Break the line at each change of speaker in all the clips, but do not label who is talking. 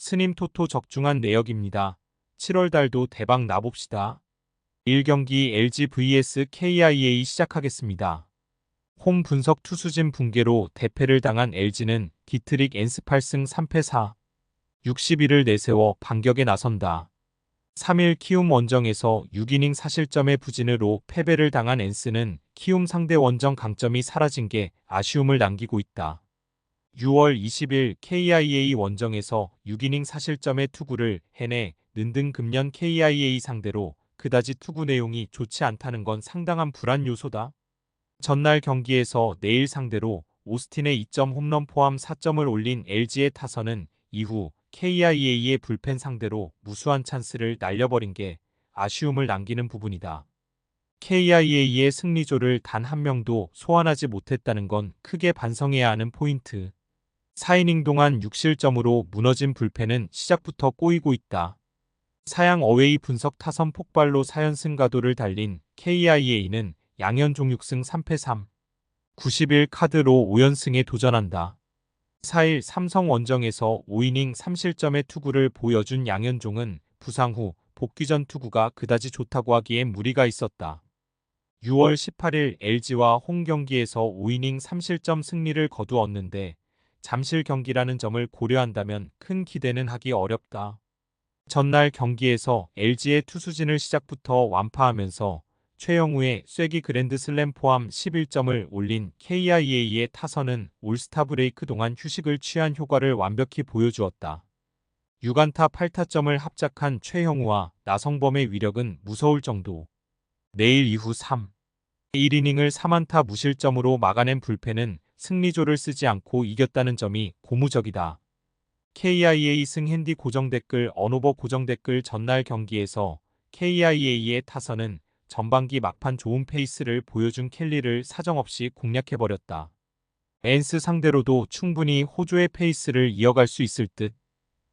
스님 토토 적중한 내역입니다. 7월 달도 대박 나봅시다. 1경기 LG vs KIA 시작하겠습니다. 홈 분석 투수진 붕괴로 대패를 당한 LG는 기트릭 엔스 8승 3패 4, 61을 내세워 반격에 나선다. 3일 키움 원정에서 6이닝 사실점의 부진으로 패배를 당한 엔스는 키움 상대 원정 강점이 사라진 게 아쉬움을 남기고 있다. 6월 20일 KIA 원정에서 6이닝 사실점의 투구를 해내 는등 금년 KIA 상대로 그다지 투구 내용이 좋지 않다는 건 상당한 불안 요소다. 전날 경기에서 내일 상대로 오스틴의 2점 홈런 포함 4점을 올린 LG의 타선은 이후 KIA의 불펜 상대로 무수한 찬스를 날려버린 게 아쉬움을 남기는 부분이다. KIA의 승리조를 단 한 명도 소환하지 못했다는 건 크게 반성해야 하는 포인트. 4이닝 동안 6실점으로 무너진 불펜은 시작부터 꼬이고 있다. 사양 어웨이 분석 타선 폭발로 4연승 가도를 달린 KIA는 양현종 6승 3패 3, 90일 카드로 5연승에 도전한다. 4일 삼성 원정에서 5이닝 3실점의 투구를 보여준 양현종은 부상 후 복귀 전 투구가 그다지 좋다고 하기엔 무리가 있었다. 6월 18일 LG와 홈 경기에서 5이닝 3실점 승리를 거두었는데 잠실 경기라는 점을 고려한다면 큰 기대는 하기 어렵다. 전날 경기에서 LG의 투수진을 시작부터 완파하면서 최영우의 쐐기 그랜드슬램 포함 11점을 올린 KIA의 타선은 올스타 브레이크 동안 휴식을 취한 효과를 완벽히 보여주었다. 6안타 8타점을 합작한 최영우와 나성범의 위력은 무서울 정도. 내일 이후 3, 1이닝을 3안타 무실점으로 막아낸 불펜은 승리조를 쓰지 않고 이겼다는 점이 고무적이다. KIA 승 핸디 고정 댓글 언오버 고정 댓글 전날 경기에서 KIA의 타선은 전반기 막판 좋은 페이스를 보여준 켈리를 사정없이 공략해버렸다. 엔스 상대로도 충분히 호조의 페이스를 이어갈 수 있을 듯.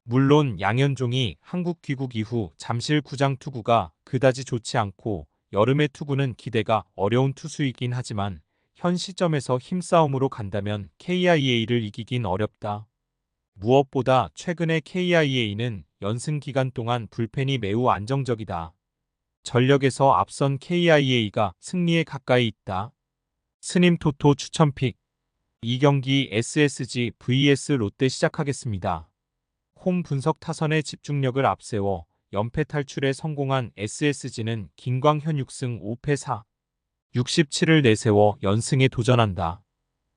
물론 양현종이 한국 귀국 이후 잠실 구장 투구가 그다지 좋지 않고 여름의 투구는 기대가 어려운 투수이긴 하지만 현 시점에서 힘싸움으로 간다면 KIA를 이기긴 어렵다. 무엇보다 최근에 KIA는 연승 기간 동안 불펜이 매우 안정적이다. 전력에서 앞선 KIA가 승리에 가까이 있다. 스님 토토 추천픽 2경기 SSG vs 롯데 시작하겠습니다. 홈 분석 타선의 집중력을 앞세워 연패 탈출에 성공한 SSG는 김광현 6승 5패 4, 67을 내세워 연승에 도전한다.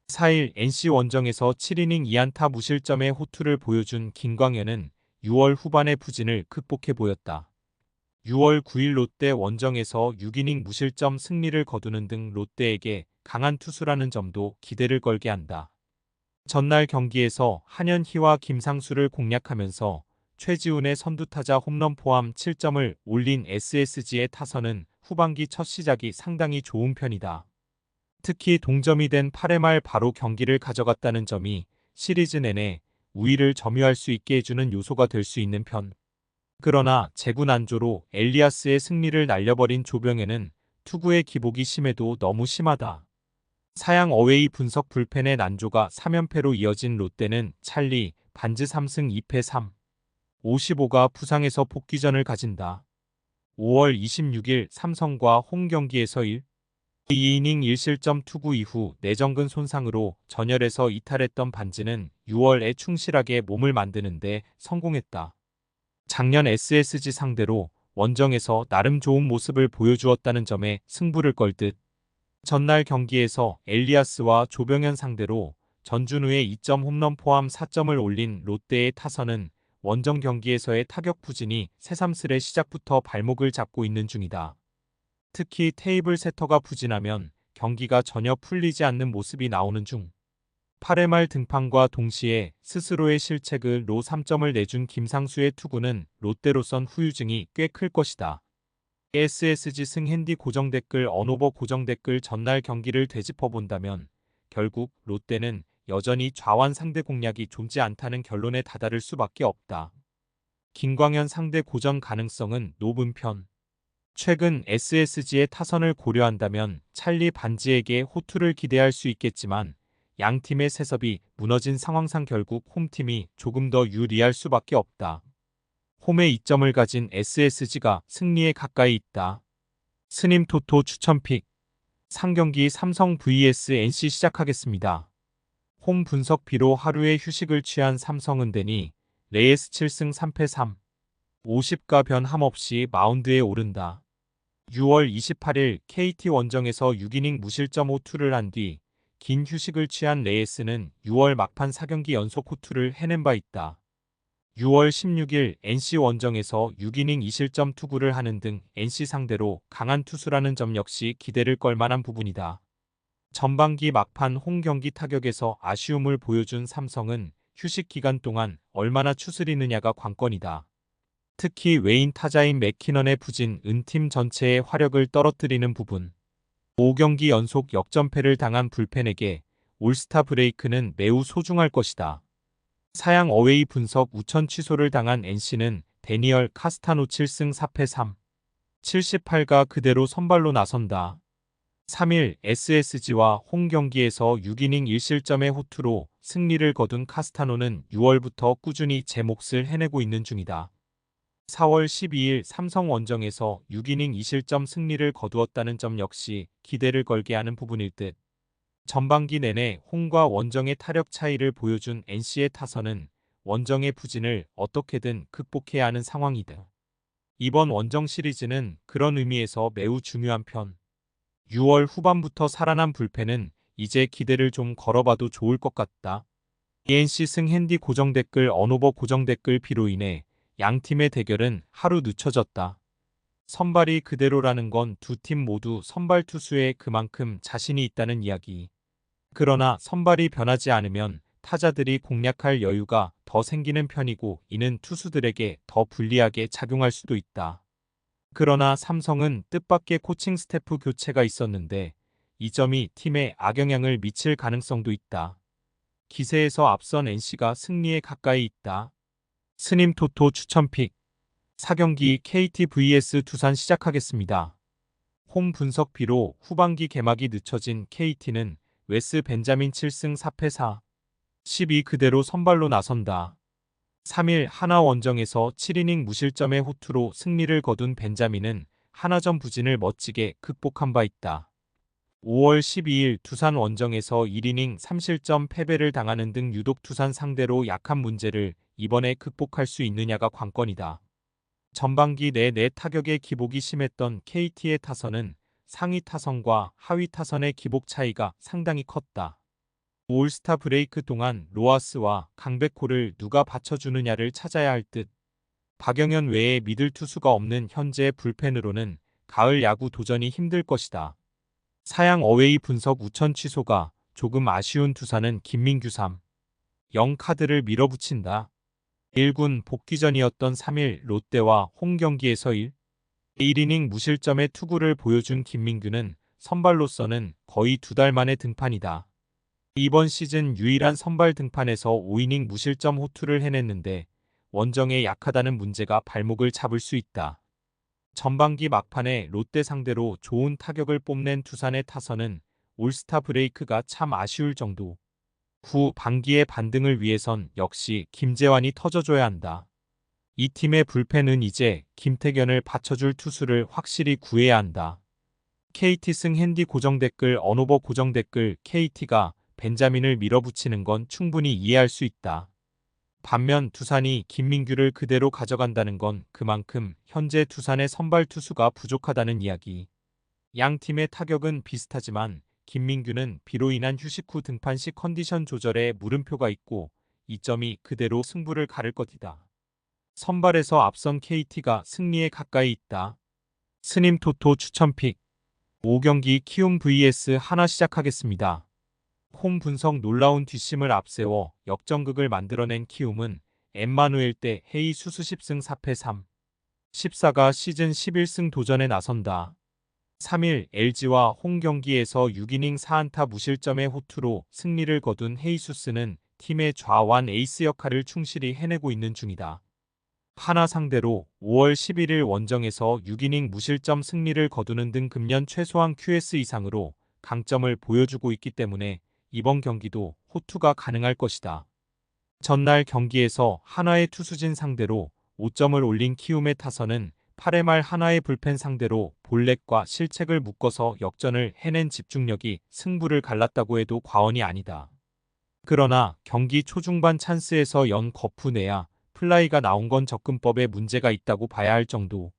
4일 NC 원정에서 7이닝 2안타 무실점의 호투를 보여준 김광현은 6월 후반의 부진을 극복해 보였다. 6월 9일 롯데 원정에서 6이닝 무실점 승리를 거두는 등 롯데에게 강한 투수라는 점도 기대를 걸게 한다. 전날 경기에서 한현희와 김상수를 공략하면서 최지훈의 선두타자 홈런 포함 7점을 올린 SSG의 타선은 후반기 첫 시작이 상당히 좋은 편이다. 특히 동점이 된 8회 말 바로 경기를 가져갔다는 점이 시리즈 내내 우위를 점유할 수 있게 해주는 요소가 될 수 있는 편. 그러나 제구 난조로 엘리아스의 승리를 날려버린 조병현은 투구의 기복이 심해도 너무 심하다. 사양 어웨이 분석 불펜의 난조가 3연패로 이어진 롯데는 찰리 반즈 3승 2패 3, 55가 부상에서 복귀전을 가진다. 5월 26일 삼성과 홈 경기에서 2이닝 1실점 투구 이후 내전근 손상으로 전열에서 이탈했던 반즈는 6월에 충실하게 몸을 만드는 데 성공했다. 작년 SSG 상대로 원정에서 나름 좋은 모습을 보여주었다는 점에 승부를 걸 듯. 전날 경기에서 엘리아스와 조병현 상대로 전준우의 2점 홈런 포함 4점을 올린 롯데의 타선은 원정 경기에서의 타격 부진이 새삼스레 시작부터 발목을 잡고 있는 중이다. 특히 테이블 세터가 부진하면 경기가 전혀 풀리지 않는 모습이 나오는 중. 8회 말 등판과 동시에 스스로의 실책으로 3점을 내준 김상수의 투구는 롯데로선 후유증이 꽤 클 것이다. SSG 승 핸디 고정 댓글 언오버 고정 댓글 전날 경기를 되짚어본다면 결국 롯데는 여전히 좌완 상대 공략이 좋지 않다는 결론에 다다를 수밖에 없다. 김광현 상대 고전 가능성은 높은 편. 최근 SSG의 타선을 고려한다면 찰리 반지에게 호투를 기대할 수 있겠지만 양팀의 세섭이 무너진 상황상 결국 홈팀이 조금 더 유리할 수밖에 없다. 홈에 이점을 가진 SSG가 승리에 가까이 있다. 스님 토토 추천픽. 상경기 삼성 vs NC 시작하겠습니다. 홈 분석비로 하루의 휴식을 취한 삼성은대니 레이스 7승 3패 3. 50가 변함 없이 마운드에 오른다. 6월 28일 KT 원정에서 6이닝 무실점 호투를 한 뒤 긴 휴식을 취한 레이스는 6월 막판 4경기 연속 호투를 해낸 바 있다. 6월 16일 NC 원정에서 6이닝 2실점 투구를 하는 등 NC 상대로 강한 투수라는 점 역시 기대를 걸만한 부분이다. 전반기 막판 홈 경기 타격에서 아쉬움을 보여준 삼성은 휴식 기간 동안 얼마나 추스리느냐가 관건이다. 특히 외인 타자인 맥키넌의 부진은 팀 전체의 화력을 떨어뜨리는 부분. 5경기 연속 역전패를 당한 불펜에게 올스타 브레이크는 매우 소중할 것이다. 사양 어웨이 분석 우천 취소를 당한 NC는 데니얼 카스타노 7승 4패 3. 78가 그대로 선발로 나선다. 3일 SSG와 홈 경기에서 6이닝 1실점의 호투로 승리를 거둔 카스타노는 6월부터 꾸준히 제 몫을 해내고 있는 중이다. 4월 12일 삼성 원정에서 6이닝 2실점 승리를 거두었다는 점 역시 기대를 걸게 하는 부분일 듯. 전반기 내내 홈과 원정의 타력 차이를 보여준 NC의 타선은 원정의 부진을 어떻게든 극복해야 하는 상황이다. 이번 원정 시리즈는 그런 의미에서 매우 중요한 편. 6월 후반부터 살아난 불펜은 이제 기대를 좀 걸어봐도 좋을 것 같다. NC 승 핸디 고정 댓글 언오버 고정 댓글 비로 인해 양 팀의 대결은 하루 늦춰졌다. 선발이 그대로라는 건 두 팀 모두 선발 투수에 그만큼 자신이 있다는 이야기. 그러나 선발이 변하지 않으면 타자들이 공략할 여유가 더 생기는 편이고 이는 투수들에게 더 불리하게 작용할 수도 있다. 그러나 삼성은 뜻밖의 코칭 스태프 교체가 있었는데 이 점이 팀에 악영향을 미칠 가능성도 있다. 기세에서 앞선 NC가 승리에 가까이 있다. 스님 토토 추천픽. 4경기 KT vs 두산 시작하겠습니다. 홈 분석비로 후반기 개막이 늦춰진 KT는 웨스 벤자민 7승 4패 4. 12 그대로 선발로 나선다. 3일 하나 원정에서 7이닝 무실점의 호투로 승리를 거둔 벤자민은 하나전 부진을 멋지게 극복한 바 있다. 5월 12일 두산 원정에서 1이닝 3실점 패배를 당하는 등 유독 두산 상대로 약한 문제를 이번에 극복할 수 있느냐가 관건이다. 전반기 내내 타격의 기복이 심했던 KT의 타선은 상위 타선과 하위 타선의 기복 차이가 상당히 컸다. 올스타 브레이크 동안 로하스와 강백호를 누가 받쳐주느냐를 찾아야 할 듯. 박영현 외에 믿을 투수가 없는 현재 불펜으로는 가을 야구 도전이 힘들 것이다. 사양 어웨이 분석 우천 취소가 조금 아쉬운 두산은 김민규 3. 0 카드를 밀어붙인다. 1군 복귀전이었던 3일 롯데와 홈 경기에서 1이닝 무실점의 투구를 보여준 김민규는 선발로서는 거의 2달 만의 등판이다. 이번 시즌 유일한 선발 등판에서 5이닝 무실점 호투를 해냈는데 원정에 약하다는 문제가 발목을 잡을 수 있다. 전반기 막판에 롯데 상대로 좋은 타격을 뽐낸 두산의 타선은 올스타 브레이크가 참 아쉬울 정도. 후 반기의 반등을 위해선 역시 김재환이 터져줘야 한다. 이 팀의 불펜은 이제 김태견을 받쳐줄 투수를 확실히 구해야 한다. KT 승 핸디 고정 댓글 언오버 고정 댓글 KT가 벤자민을 밀어붙이는 건 충분히 이해할 수 있다. 반면 두산이 김민규를 그대로 가져간다는 건 그만큼 현재 두산의 선발 투수가 부족하다는 이야기. 양 팀의 타격은 비슷하지만 김민규는 비로 인한 휴식 후 등판 시 컨디션 조절에 물음표가 있고 이 점이 그대로 승부를 가를 것이다. 선발에서 앞선 KT가 승리에 가까이 있다. 스님 토토 추천픽. 5경기 키움 vs 하나 시작하겠습니다. 홈 분석 놀라운 뒷심을 앞세워 역전극을 만들어낸 키움은 엠마누엘 대 헤이 수수 10승 4패 3. 14가 시즌 11승 도전에 나선다. 3일 LG와 홈 경기에서 6이닝 4안타 무실점의 호투로 승리를 거둔 헤이수스는 팀의 좌완 에이스 역할을 충실히 해내고 있는 중이다. 하나 상대로 5월 11일 원정에서 6이닝 무실점 승리를 거두는 등 금년 최소한 QS 이상으로 강점을 보여주고 있기 때문에 이번 경기도 호투가 가능할 것이다. 전날 경기에서 한화의 투수진 상대로 5점을 올린 키움의 타선은 8회 말 한화의 불펜 상대로 볼넷과 실책을 묶어서 역전을 해낸 집중력이 승부를 갈랐다고 해도 과언이 아니다. 그러나 경기 초중반 찬스에서 연 거푸 내야 플라이가 나온 건 접근법에 문제가 있다고 봐야 할 정도.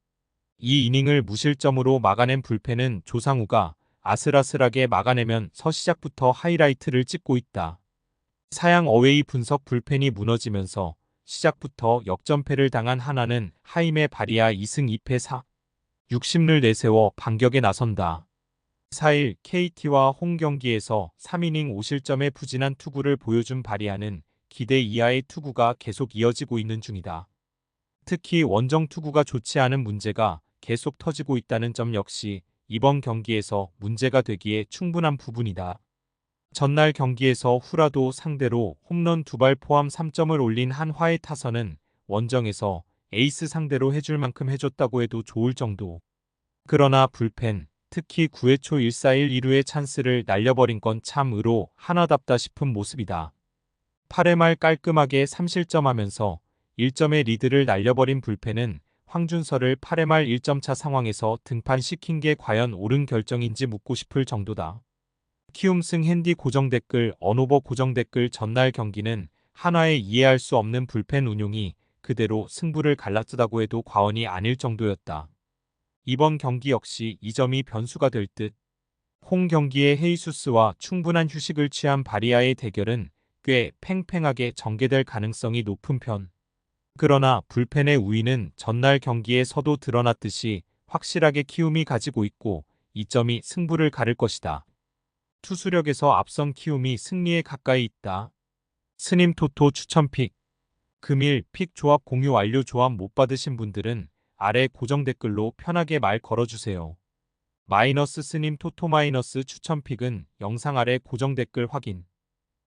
이 이닝을 무실점으로 막아낸 불펜은 조상우가 아슬아슬하게 막아내면 서 시작부터 하이라이트를 찍고 있다. 사양 어웨이 분석 불펜이 무너지면서 시작부터 역전패를 당한 하나는 하임의 발이야 2승 2패 4, 60를 내세워 반격에 나선다. 4일 KT와 홈 경기에서 3이닝 5실점의 부진한 투구를 보여준 바리아는 기대 이하의 투구가 계속 이어지고 있는 중이다. 특히 원정 투구가 좋지 않은 문제가 계속 터지고 있다는 점 역시 이번 경기에서 문제가 되기에 충분한 부분이다. 전날 경기에서 후라도 상대로 홈런 2발 포함 3점을 올린 한화의 타선은 원정에서 에이스 상대로 해줄 만큼 해줬다고 해도 좋을 정도. 그러나 불펜, 특히 9회 초 1-4-1 2루의 찬스를 날려버린 건 참 의로 하나답다 싶은 모습이다. 8회 말 깔끔하게 3실점하면서 1점의 리드를 날려버린 불펜은 황준서를 8회 말 1점차 상황에서 등판시킨 게 과연 옳은 결정인지 묻고 싶을 정도다. 키움승 핸디 고정 댓글 언오버 고정 댓글 전날 경기는 한화의 이해할 수 없는 불펜 운용이 그대로 승부를 갈라뜨다고 해도 과언이 아닐 정도였다. 이번 경기 역시 이 점이 변수가 될 듯. 홈 경기에 헤이수스와 충분한 휴식을 취한 바리아의 대결은 꽤 팽팽하게 전개될 가능성이 높은 편. 그러나 불펜의 우위는 전날 경기에서도 드러났듯이 확실하게 키움이 가지고 있고 이 점이 승부를 가를 것이다. 투수력에서 앞선 키움이 승리에 가까이 있다. 스님 토토 추천픽. 금일 픽 조합 공유 완료. 조합 못 받으신 분들은 아래 고정 댓글로 편하게 말 걸어주세요. 마이너스 스님 토토 마이너스 추천픽은 영상 아래 고정 댓글 확인.